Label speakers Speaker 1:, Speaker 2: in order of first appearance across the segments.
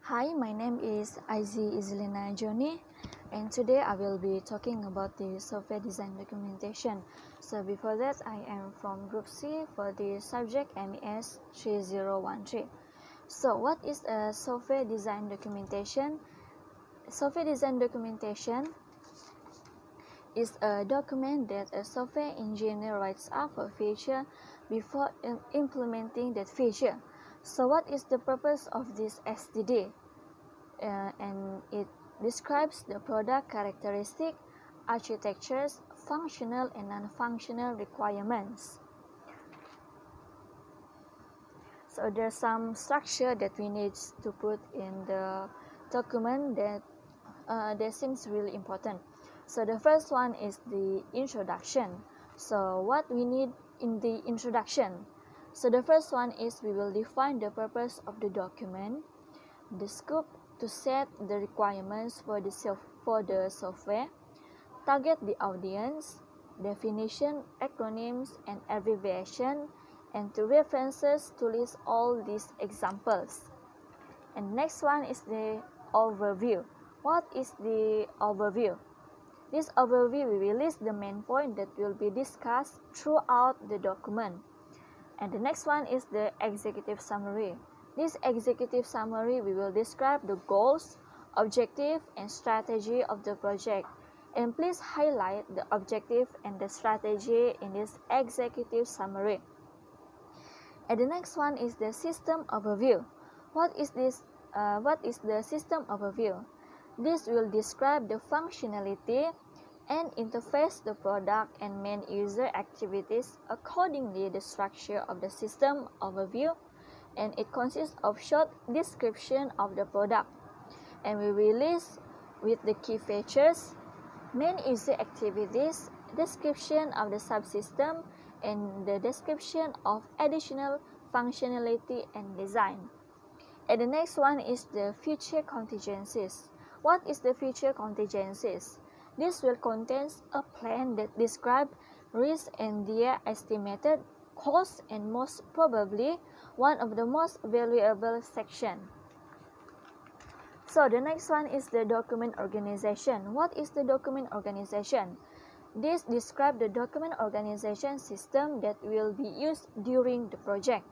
Speaker 1: Hi, my name is Izilina Joni, and today I will be talking about the software design documentation. So before that, I am from Group C for the subject MES3013. So what is a software design documentation? Software design documentation is a document that a software engineer writes up a feature before implementing that feature. So what is the purpose of this SDD? And it describes the product characteristic, architectures, functional and non-functional requirements. So there's some structure that we need to put in the document that seems really important. So the first one is the introduction. So what we need in the introduction? So the first one is we will define the purpose of the document, the scope to set the requirements for the software, target the audience, definition, acronyms, and abbreviation, and to references to list all these examples. And next one is the overview. What is the overview? This overview will list the main point that will be discussed throughout the document. And the next one is the executive summary. This executive summary we will describe the goals, objective, and strategy of the project. And please highlight the objective and the strategy in this executive summary. And the next one is the system overview. What is this? What is the system overview? This will describe the functionality and interface the product and main user activities accordingly the structure of the system overview, and it consists of short description of the product, and we will list with the key features, main user activities, description of the subsystem, and the description of additional functionality and design. And the next one is the future contingencies. What is the future contingencies? This will contain a plan that describes risks and their estimated cost, and most probably one of the most valuable section. So the next one is the document organization. What is the document organization? This describes the document organization system that will be used during the project.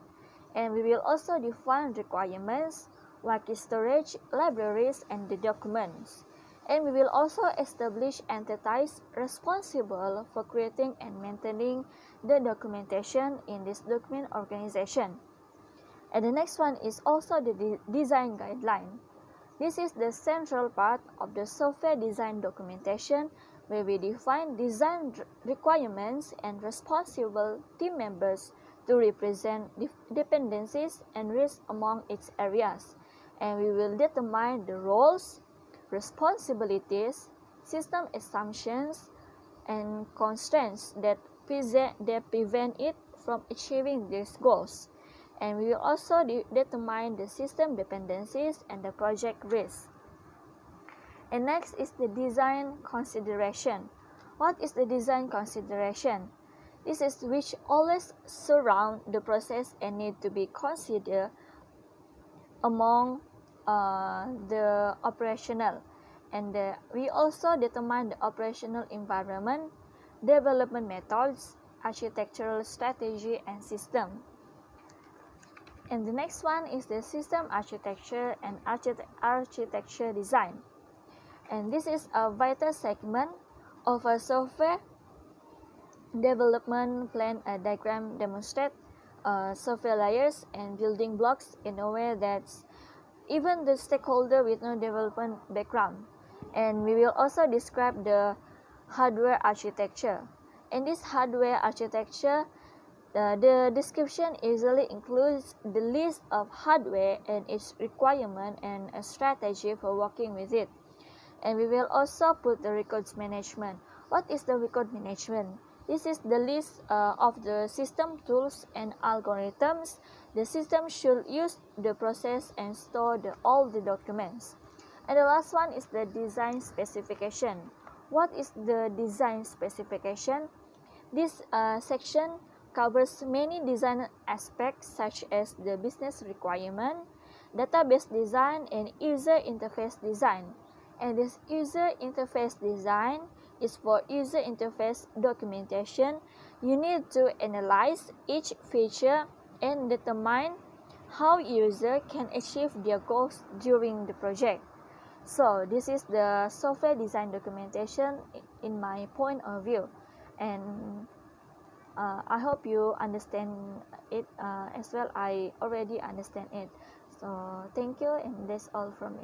Speaker 1: And we will also define requirements like storage, libraries, and the documents. And we will also establish entities responsible for creating and maintaining the documentation in this document organization. And the next one is also the design guideline. This is the central part of the software design documentation, where we define design requirements and responsible team members to represent dependencies and risks among its areas. And we will determine the roles, responsibilities, system assumptions, and constraints that prevent it from achieving these goals. And we will also determine the system dependencies and the project risk. And next is the design consideration. What is the design consideration? This is which always surround the process and need to be considered among the operational. And we also determine the operational environment, development methods, architectural strategy, and system. And the next one is the system architecture and architecture design. And this is a vital segment of a software development plan. A diagram demonstrates software layers and building blocks in a way that even the stakeholder with no development background. And we will also describe the hardware architecture. In this hardware architecture, the description easily includes the list of hardware and its requirement and a strategy for working with it. And we will also put the records management. What is the record management? This is the list of the system tools and algorithms the system should use the process and store all the documents. And the last one is the design specification. What is the design specification? This section covers many design aspects such as the business requirement, database design and user interface design. And this user interface design is for user interface documentation. You need to analyze each feature and determine how user can achieve their goals during the project. So this is the software design documentation in my point of view, and I hope you understand it as well. I already understand it. So thank you, and that's all from me.